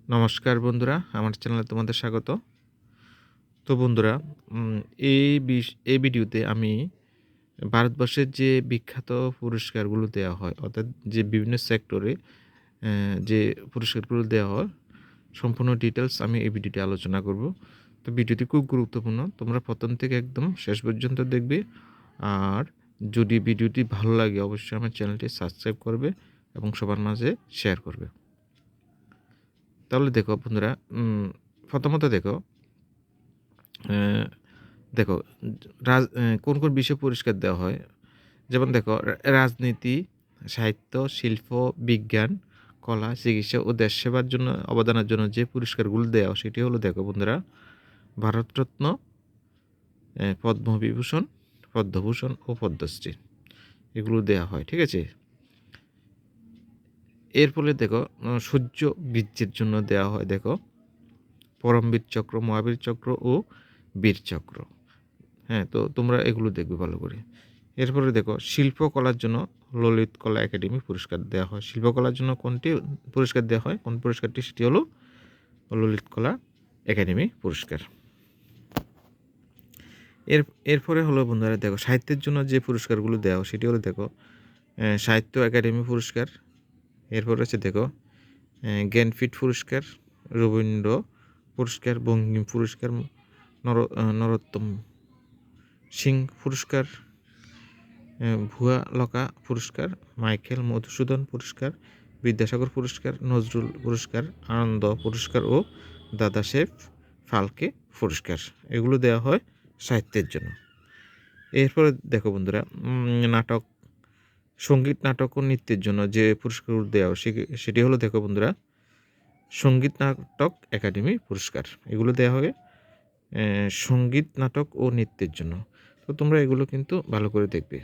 নমস্কার বন্ধুরা, আমার চ্যানেলে তোমাদের স্বাগত। তো বন্ধুরা, এই ভিডিওতে আমি ভারতবর্ষের যে বিখ্যাত পুরস্কারগুলো দেওয়া হয়, অর্থাৎ যে বিভিন্ন সেক্টরে যে পুরস্কারগুলো দেওয়া হয়, সম্পূর্ণ ডিটেইলস আমি এই ভিডিওতে আলোচনা করব। তো ভিডিওটি খুব গুরুত্বপূর্ণ। তোমরা প্রথম থেকে একদম শেষ পর্যন্ত দেখবে। আর যদি ভিডিওটি ভালো লাগে অবশ্যই আমার চ্যানেলটি সাবস্ক্রাইব করবে এবং সবার মাঝে শেয়ার করবে। তাহলে দেখো বন্ধুরা, প্রথমত দেখো অ্যা দেখো কোন বিষয়ে পুরস্কার দেওয়া হয়? যেমন দেখো রাজনীতি, সাহিত্য, শিল্প, বিজ্ঞান, কলা, চিকিৎসা ও দেশ সেবার জন্য অবদানের জন্য যে পুরস্কারগুলো দেওয়া হয় সেটি হলো দেখো বন্ধুরা ভারতরত্ন, পদ্মবিভূষণ, পদ্মভূষণ ও পদ্মশ্রী এগুলো দেওয়া হয়। ঠিক আছে? এর ফলে দেখো সূর্য বীর্যের জন্য দেওয়া হয় দেখো পরমবীর চক্র, মহাবীর চক্র ও বীর চক্র। হ্যাঁ, তো তোমরা এগুলো দেখবে ভালো করে। এরপরে দেখো শিল্পকলার জন্য ললিত কলা একাডেমি পুরস্কার দেওয়া হয়। শিল্পকলার জন্য কোনটি পুরস্কার দেওয়া হয়? কোন পুরস্কারটি? সেটি হলো ললিত কলা একাডেমি পুরস্কার। এরপরে হলো বন্ধুরা দেখো সাহিত্যের জন্য যে পুরস্কারগুলো দেওয়া হয় সেটি হলো দেখো সাহিত্য একাডেমি পুরস্কার। এরপর হচ্ছে দেখো জ্ঞানপীঠ পুরস্কার, রবীন্দ্র পুরস্কার, বঙ্কিম পুরস্কার, নরোত্তম সিং পুরস্কার, ভুয়া লকা পুরস্কার, মাইকেল মধুসূদন পুরস্কার, বিদ্যাসাগর পুরস্কার, নজরুল পুরস্কার, আনন্দ পুরস্কার ও দাদাসাহেব ফালকে পুরস্কার এগুলো দেওয়া হয় সাহিত্যের জন্য। এরপরে দেখো বন্ধুরা নাটক, সঙ্গীত, নাটক ও নৃত্যের জন্য যে পুরস্কারগুলো দেওয়া হয় সেটি হলো দেখো বন্ধুরা সঙ্গীত নাটক একাডেমি পুরস্কার এগুলো দেওয়া হবে সঙ্গীত, নাটক ও নৃত্যের জন্য। তো তোমরা এগুলো কিন্তু ভালো করে দেখবে।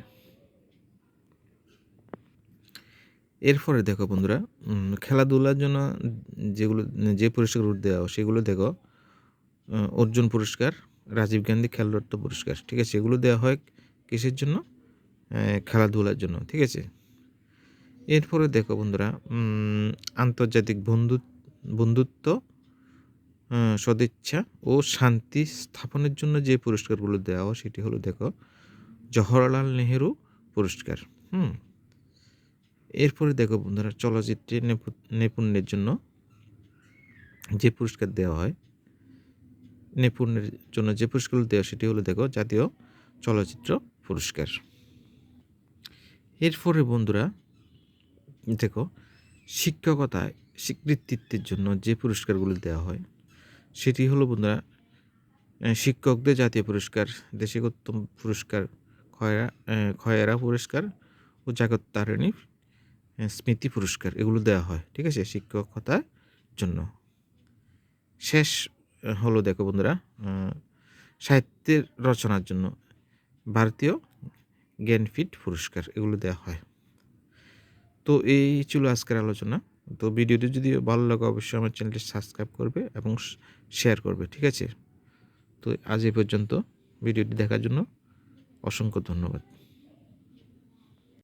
এরপরে দেখো বন্ধুরা খেলাধুলার জন্য যে পুরস্কারগুলো দেওয়া হয় সেগুলো দেখো অর্জুন পুরস্কার, রাজীব গান্ধী খেলরত্ন পুরস্কার। ঠিক আছে? এগুলো দেওয়া হয় কিসের জন্য? খেলাধুলার জন্য। ঠিক আছে? এরপরে দেখো বন্ধুরা আন্তর্জাতিক বন্ধুত্ব, সদিচ্ছা ও শান্তি স্থাপনের জন্য যে পুরস্কারগুলো দেওয়া হয় সেটি হলো দেখো জওহরলাল নেহেরু পুরস্কার। এরপরে দেখো বন্ধুরা চলচ্চিত্রে নৈপুণ্যের জন্য যে পুরস্কার দেওয়া হয়, নৈপুণ্যের জন্য যে পুরস্কারগুলো দেওয়া সেটি হলো দেখো জাতীয় চলচ্চিত্র পুরস্কার। এরপরে বন্ধুরা দেখো শিক্ষকতায় কৃতিত্বের জন্য যে পুরস্কারগুলো দেওয়া হয় সেটি হলো বন্ধুরা শিক্ষকদের জাতীয় পুরস্কার, দেশিকোত্তম পুরস্কার, খয়েরা পুরস্কার ও জাগত্তারিণী স্মৃতি পুরস্কার এগুলো দেওয়া হয়। ঠিক আছে? শিক্ষকতার জন্য। শেষ হলো দেখো বন্ধুরা সাহিত্যের রচনার জন্য ভারতীয় জ্ঞানপীঠ পুরস্কার এগুলো দেওয়া হয়। তো এই ছিল আজকের আলোচনা। তো ভিডিওটি যদি ভালো লাগে অবশ্যই আমার চ্যানেলটি সাবস্ক্রাইব করবে এবং শেয়ার করবে। ঠিক আছে? তো আজ এই পর্যন্ত। ভিডিওটি দেখার জন্য অসংখ্য ধন্যবাদ।